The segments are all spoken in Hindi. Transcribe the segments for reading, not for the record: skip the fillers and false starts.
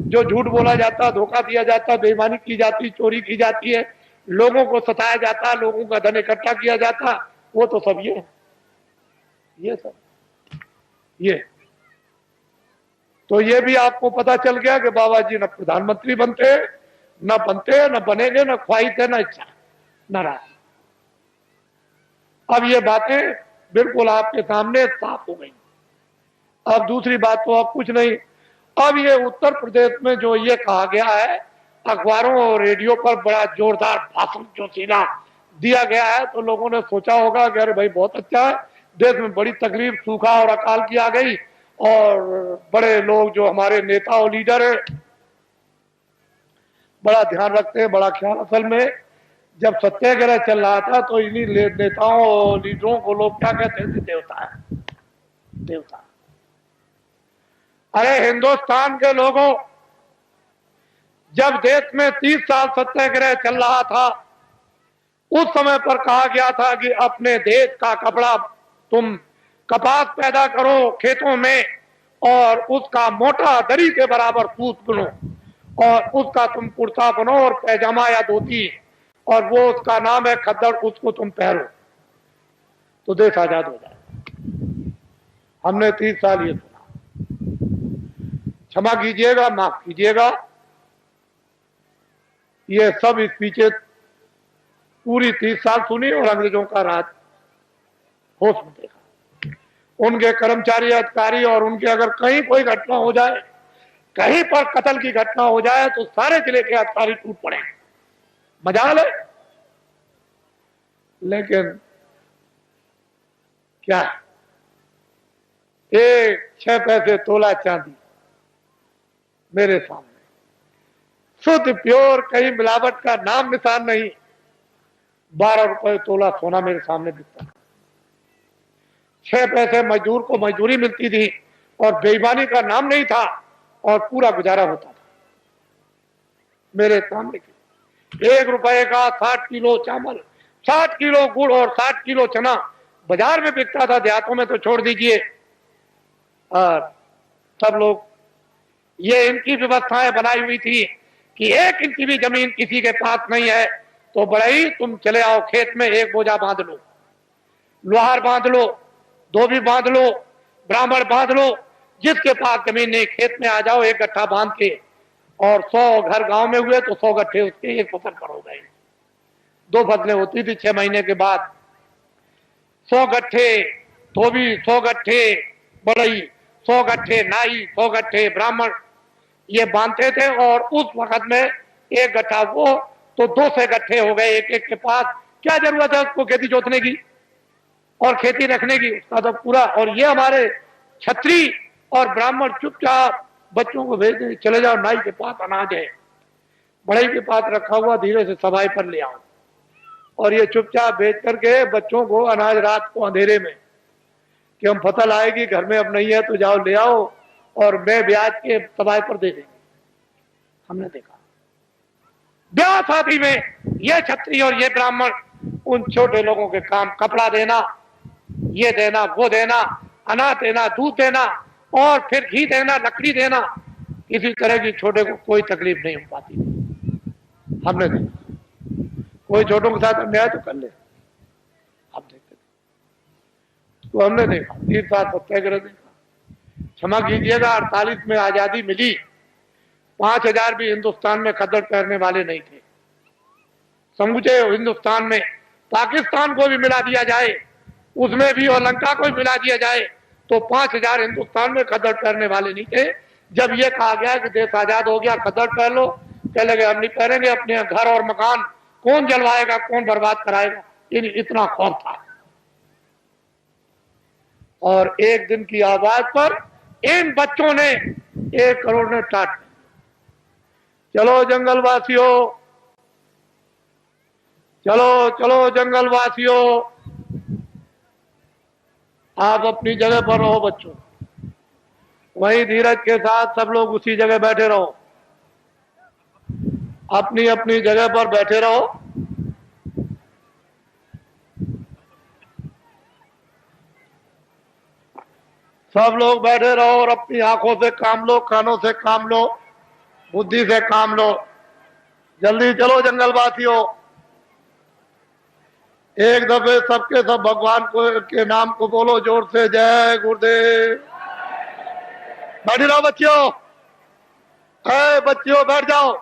जो झूठ बोला जाता, धोखा दिया जाता, बेईमानी की जाती, चोरी की जाती है, लोगों को सताया जाता, लोगों का धन इकट्ठा किया जाता, वो तो सब ये सब ये तो ये भी आपको पता चल गया कि बाबा जी न प्रधानमंत्री बनते, न बनेंगे, न ख्वाहिश है, न इच्छा, न राशि। अब ये बातें बिल्कुल आपके सामने साफ हो गई। अब दूसरी बात तो अब कुछ नहीं। अब ये उत्तर प्रदेश में जो ये कहा गया है, अखबारों और रेडियो पर बड़ा जोरदार भाषण जो सीधा दिया गया है, तो लोगों ने सोचा होगा कि अरे भाई बहुत अच्छा है, देश में बड़ी तकलीफ, सूखा और अकाल की आ गई, और बड़े लोग जो हमारे नेता और लीडर है बड़ा ध्यान रखते हैं, बड़ा ख्याल। असल में जब सत्याग्रह चल रहा था तो इन्हीं नेताओं और लीडरों को लोग क्या कहते थे? देवता है, देवता। अरे हिंदुस्तान के लोगों, जब देश में 30 साल सत्याग्रह चल रहा था, उस समय पर कहा गया था कि अपने देश का कपड़ा तुम कपास पैदा करो खेतों में, और उसका मोटा दरी के बराबर सूत बुनो, और उसका तुम कुर्ता बनो और पैजामा या धोती, और वो उसका नाम है खद्दड़, उसको तुम पहनो तो देश आजाद हो जाए। हमने 30 साल ये सुना। क्षमा कीजिएगा, माफ कीजिएगा, ये सब स्पीचें पूरी 30 साल सुनी और अंग्रेजों का राज होश में देखा। उनके कर्मचारी, अधिकारी, और उनके अगर कहीं कोई घटना हो जाए, कहीं पर कत्ल की घटना हो जाए, तो सारे जिले के अधिकारी टूट पड़े, मजाल है। लेकिन क्या, 6 पैसे तोला चांदी मेरे सामने, शुद्ध प्योर, कहीं मिलावट का नाम निशान नहीं, 12 रुपए तोला सोना मेरे सामने बिकता था। 6 पैसे मजदूर को मजदूरी मिलती थी, और बेईमानी का नाम नहीं था, और पूरा गुजारा होता था मेरे सामने। 1 रुपए का 60 किलो चावल, 60 किलो गुड़ और 60 किलो चना बाजार में बिकता था, देहातों में तो छोड़ दीजिए। और सब लोग, ये इनकी व्यवस्थाएं बनाई हुई थी कि 1 इंच भी जमीन किसी के पास नहीं है तो बड़ई तुम चले आओ खेत में, एक बोझा बांध लो, लोहार बांध लो, धोबी बांध लो, ब्राह्मण बांध लो, जिसके पास जमीन नहीं खेत में आ जाओ, एक गट्ठा बांध के, और 100 घर गांव में हुए तो 100 गट्ठे उसके एक फसल पर हो गए। 2 फसलें होती थी 6 महीने के बाद। 100 गट्ठे धोबी, 100 गट्ठे बड़ई, 100 गट्ठे नाई, 100 गट्ठे ब्राह्मण, ये बांधते थे। और उस वक्त में एक गट्ठा वो तो 200 गट्ठे हो गए एक एक के पास। क्या जरूरत है उसको खेती जोतने की और खेती रखने की, उसका तो पूरा। और ये हमारे छत्री और ब्राह्मण चुपचाप बच्चों को भेज दें, चले जाओ नाई के पास अनाज है, बड़ई के पास रखा हुआ, धीरे से सफाई पर ले आओ। और ये चुपचाप भेज करके बच्चों को अनाज रात को अंधेरे में, कि हम फसल आएगी घर में अब नहीं है तो जाओ ले आओ, और मैं ब्याज के सफाई पर दे देंगे। हमने देखा ब्याह शादी में ये छत्री और ये ब्राह्मण उन छोटे लोगों के काम, कपड़ा देना, ये देना, वो देना, अनाज देना, दूध देना, और फिर घी देना, लकड़ी देना, किसी तरह की छोटे को कोई तकलीफ नहीं हो पाती। हमने देखा कोई छोटों के साथ अन्याय तो कर ले, हम देखते थे। तो हमने देखा 30 साल सत्याग्रह देखा। क्षमा कीजिएगा, 48 में आजादी मिली, 5000 भी हिंदुस्तान में खद्दर पहनने वाले नहीं थे। समूचे हिंदुस्तान में पाकिस्तान को भी मिला दिया जाए, उसमें भी, और लंका को भी मिला दिया जाए, तो 5000 हिंदुस्तान में खद्दर पहनने वाले नहीं थे। जब यह कहा गया कि देश आजाद हो गया, खद्दर पहन लो, कह लगे हम नहीं पहनेंगे, अपने घर और मकान कौन जलवाएगा, कौन बर्बाद कराएगा, इतना खौफ था। और एक दिन की आवाज पर इन बच्चों ने 1 करोड़ ने टाट, चलो जंगलवासियों, चलो चलो जंगलवासियों, आप अपनी जगह पर रहो बच्चों, वहीं धीरज के साथ सब लोग उसी जगह बैठे रहो, अपनी अपनी जगह पर बैठे रहो। सब लोग बैठे रहो और अपनी आंखों से काम लो, कानों से काम लो। बुद्धि से काम लो। जल्दी चलो जंगलवासियों, एक दफे सबके सब भगवान को के नाम को बोलो जोर से, जय गुरुदेव। बैठ रहो बच्चियों, बच्चियों बैठ जाओ,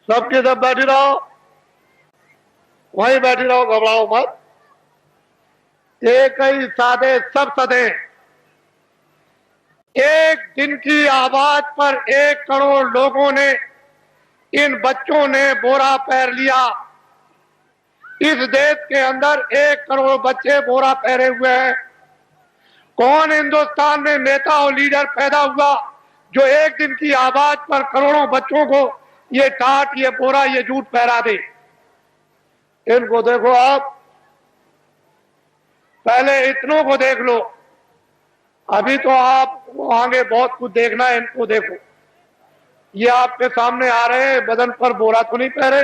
सबके सब बैठ रहो, वहीं बैठी रहो, घबराओ मत। एक ही साधे सब सदे। एक दिन की आवाज पर 1 करोड़ लोगों ने, इन बच्चों ने बोरा पहन लिया। इस देश के अंदर 1 करोड़ बच्चे बोरा पहने हुए हैं। कौन हिंदुस्तान में नेता और लीडर पैदा हुआ जो एक दिन की आवाज पर करोड़ों बच्चों को ये टाट, ये बोरा, ये जूट पहरा दे? इनको देखो आप, पहले इतनों को देख लो, अभी तो आप आगे बहुत कुछ देखना है। इनको देखो, ये आपके सामने आ रहे हैं, बदन पर बोरा तो नहीं पहरे।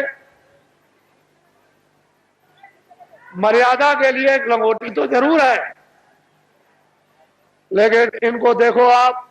मर्यादा के लिए एक लंगोटी तो जरूर है, लेकिन इनको देखो आप,